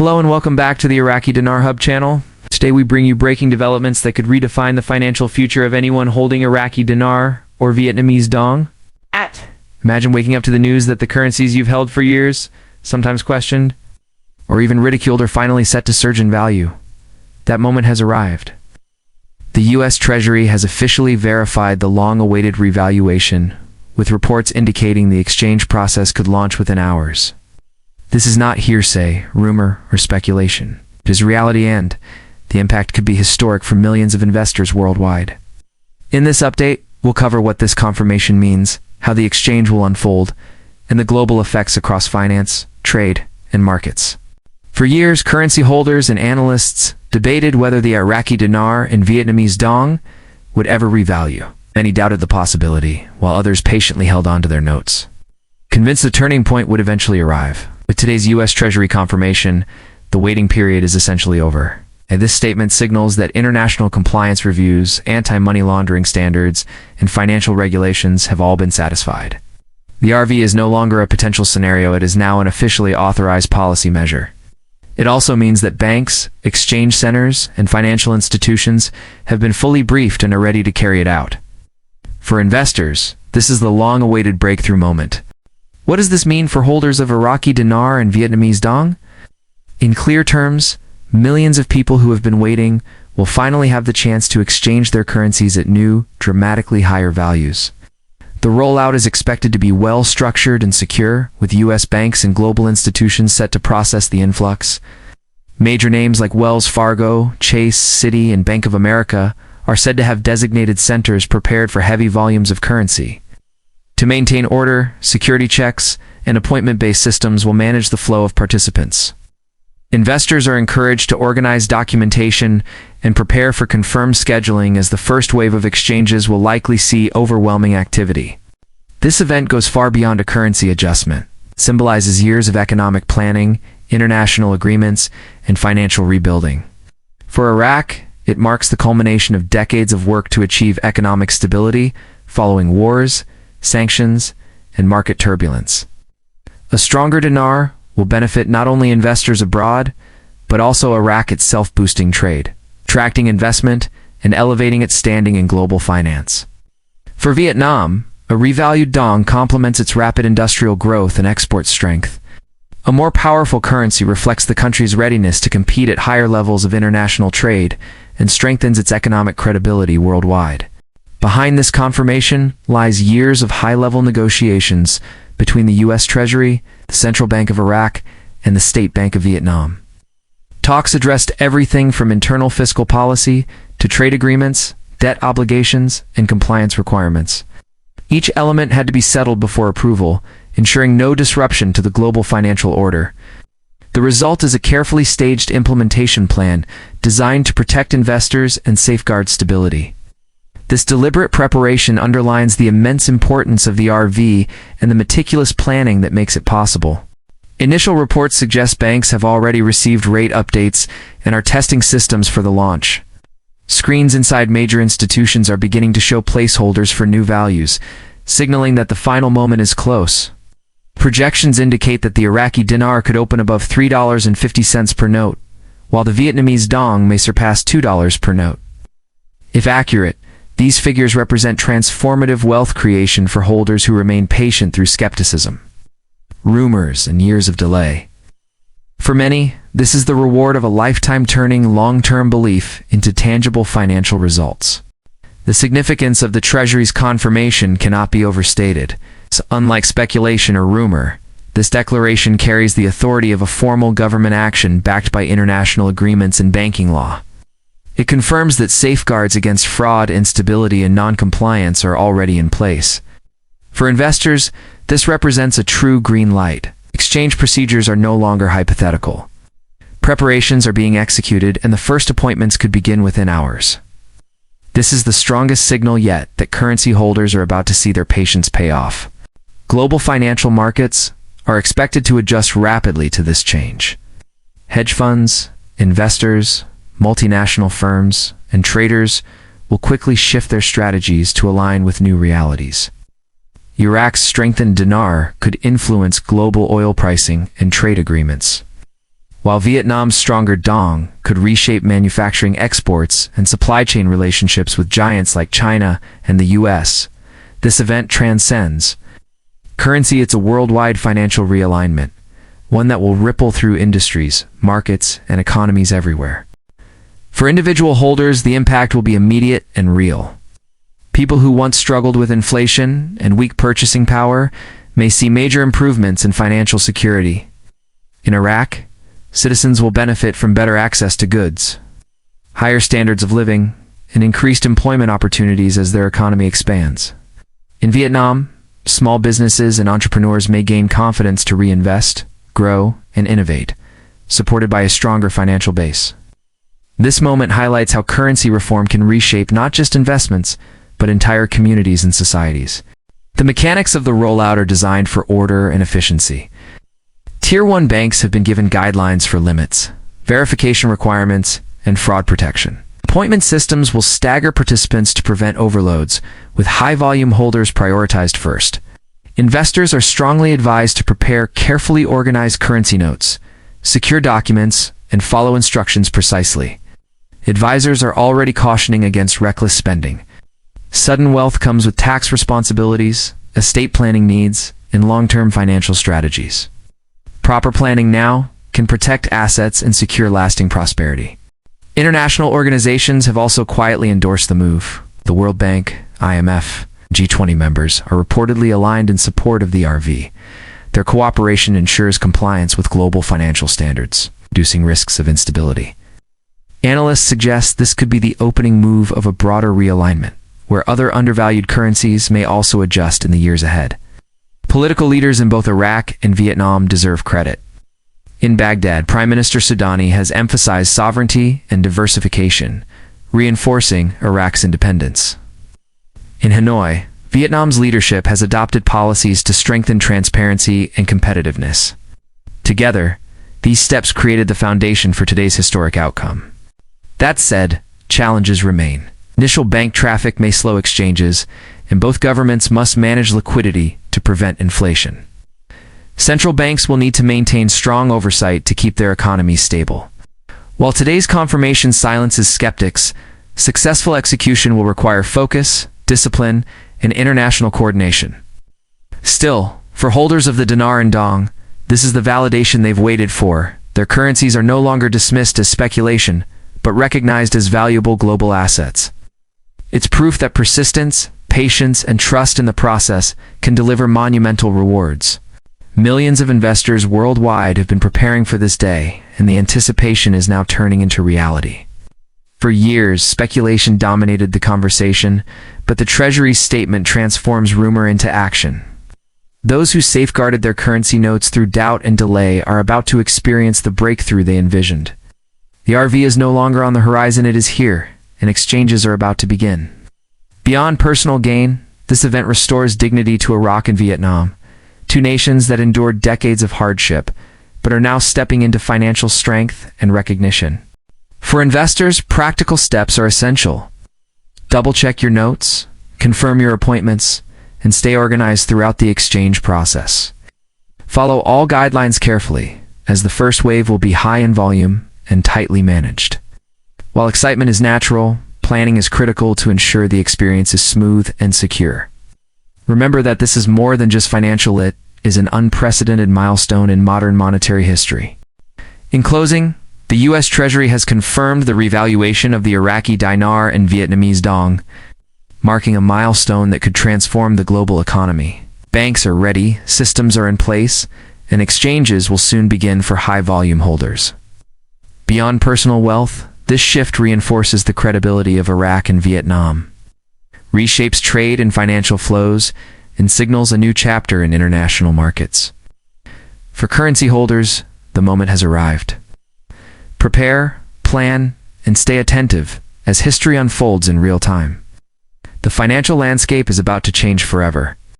Hello and welcome back to the Iraqi Dinar Hub channel. Today we bring you breaking developments that could redefine the financial future of anyone holding Iraqi Dinar or Vietnamese Dong. Imagine waking up to the news that the currencies you've held for years, sometimes questioned, or even ridiculed, are finally set to surge in value. That moment has arrived. The U.S. Treasury has officially verified the long-awaited revaluation, with reports indicating the exchange process could launch within hours. This is not hearsay, rumor, or speculation. It is reality, and the impact could be historic for millions of investors worldwide. In this update, we'll cover what this confirmation means, how the exchange will unfold, and the global effects across finance, trade, and markets. For years, currency holders and analysts debated whether the Iraqi Dinar and Vietnamese Dong would ever revalue. Many doubted the possibility, while others patiently held on to their notes, convinced the turning point would eventually arrive. With today's U.S. Treasury confirmation, the waiting period is essentially over. And this statement signals that international compliance reviews, anti-money laundering standards, and financial regulations have all been satisfied. The RV is no longer a potential scenario, it is now an officially authorized policy measure. It also means that banks, exchange centers, and financial institutions have been fully briefed and are ready to carry it out. For investors, this is the long-awaited breakthrough moment. What does this mean for holders of Iraqi Dinar and Vietnamese Dong? In clear terms, millions of people who have been waiting will finally have the chance to exchange their currencies at new, dramatically higher values. The rollout is expected to be well-structured and secure, with U.S. banks and global institutions set to process the influx. Major names like Wells Fargo, Chase, Citi, and Bank of America are said to have designated centers prepared for heavy volumes of currency. To maintain order, security checks, and appointment-based systems will manage the flow of participants. Investors are encouraged to organize documentation and prepare for confirmed scheduling, as the first wave of exchanges will likely see overwhelming activity. This event goes far beyond a currency adjustment. It symbolizes years of economic planning, international agreements, and financial rebuilding. For Iraq, it marks the culmination of decades of work to achieve economic stability following wars, sanctions, and market turbulence. A stronger dinar will benefit not only investors abroad, but also Iraq itself, boosting trade, attracting investment, and elevating its standing in global finance. For Vietnam, a revalued dong complements its rapid industrial growth and export strength. A more powerful currency reflects the country's readiness to compete at higher levels of international trade and strengthens its economic credibility worldwide. Behind this confirmation lies years of high-level negotiations between the U.S. Treasury, the Central Bank of Iraq, and the State Bank of Vietnam. Talks addressed everything from internal fiscal policy to trade agreements, debt obligations, and compliance requirements. Each element had to be settled before approval, ensuring no disruption to the global financial order. The result is a carefully staged implementation plan designed to protect investors and safeguard stability. This deliberate preparation underlines the immense importance of the RV and the meticulous planning that makes it possible. Initial reports suggest banks have already received rate updates and are testing systems for the launch. Screens inside major institutions are beginning to show placeholders for new values, signaling that the final moment is close. Projections indicate that the Iraqi dinar could open above $3.50 per note, while the Vietnamese dong may surpass $2 per note. If accurate, these figures represent transformative wealth creation for holders who remain patient through skepticism, rumors, and years of delay. For many, this is the reward of a lifetime, turning long-term belief into tangible financial results. The significance of the Treasury's confirmation cannot be overstated. So, unlike speculation or rumor, this declaration carries the authority of a formal government action backed by international agreements and banking law. It confirms that safeguards against fraud, instability, and non-compliance are already in place. For investors, this represents a true green light. Exchange procedures are no longer hypothetical. Preparations are being executed, and the first appointments could begin within hours. This is the strongest signal yet that currency holders are about to see their patience pay off. Global financial markets are expected to adjust rapidly to this change. Hedge funds, investors, multinational firms, and traders will quickly shift their strategies to align with new realities. Iraq's strengthened dinar could influence global oil pricing and trade agreements. while Vietnam's stronger Dong could reshape manufacturing exports and supply chain relationships with giants like China and the US. This event transcends currency. It's a worldwide financial realignment, one that will ripple through industries, markets, and economies everywhere. For individual holders, the impact will be immediate and real. People who once struggled with inflation and weak purchasing power may see major improvements in financial security. In Iraq, citizens will benefit from better access to goods, higher standards of living, and increased employment opportunities as their economy expands. In Vietnam, small businesses and entrepreneurs may gain confidence to reinvest, grow, and innovate, supported by a stronger financial base. This moment highlights how currency reform can reshape not just investments, but entire communities and societies. The mechanics of the rollout are designed for order and efficiency. Tier 1 banks have been given guidelines for limits, verification requirements, and fraud protection. Appointment systems will stagger participants to prevent overloads, with high-volume holders prioritized first. Investors are strongly advised to prepare carefully organized currency notes, secure documents, and follow instructions precisely. Advisors are already cautioning against reckless spending. Sudden wealth comes with tax responsibilities, estate planning needs, and long-term financial strategies. Proper planning now can protect assets and secure lasting prosperity. International organizations have also quietly endorsed the move. The World Bank, IMF, G20 members are reportedly aligned in support of the RV. Their cooperation ensures compliance with global financial standards, reducing risks of instability. Analysts suggest this could be the opening move of a broader realignment, where other undervalued currencies may also adjust in the years ahead. Political leaders in both Iraq and Vietnam deserve credit. In Baghdad, Prime Minister Soudani has emphasized sovereignty and diversification, reinforcing Iraq's independence. In Hanoi, Vietnam's leadership has adopted policies to strengthen transparency and competitiveness. Together, these steps created the foundation for today's historic outcome. That said, challenges remain. Initial bank traffic may slow exchanges, and both governments must manage liquidity to prevent inflation. Central banks will need to maintain strong oversight to keep their economies stable. While today's confirmation silences skeptics, successful execution will require focus, discipline, and international coordination. Still, for holders of the Dinar and Dong, this is the validation they've waited for. Their currencies are no longer dismissed as speculation, but recognized as valuable global assets. It's proof that persistence, patience, and trust in the process can deliver monumental rewards. Millions of investors worldwide have been preparing for this day, and the anticipation is now turning into reality. For years, speculation dominated the conversation, but the Treasury's statement transforms rumor into action. Those who safeguarded their currency notes through doubt and delay are about to experience the breakthrough they envisioned. The RV is no longer on the horizon, it is here, and exchanges are about to begin. Beyond personal gain, this event restores dignity to Iraq and Vietnam, two nations that endured decades of hardship, but are now stepping into financial strength and recognition. For investors, practical steps are essential. Double-check your notes, confirm your appointments, and stay organized throughout the exchange process. Follow all guidelines carefully, as the first wave will be high in volume and tightly managed. While excitement is natural, planning is critical to ensure the experience is smooth and secure. Remember that this is more than just financial, it is an unprecedented milestone in modern monetary history. In closing, the U.S. Treasury has confirmed the revaluation of the Iraqi Dinar and Vietnamese Dong, marking a milestone that could transform the global economy. Banks are ready, systems are in place, and exchanges will soon begin for high-volume holders. Beyond personal wealth, this shift reinforces the credibility of Iraq and Vietnam, reshapes trade and financial flows, and signals a new chapter in international markets. For currency holders, the moment has arrived. Prepare, plan, and stay attentive as history unfolds in real time. The financial landscape is about to change forever,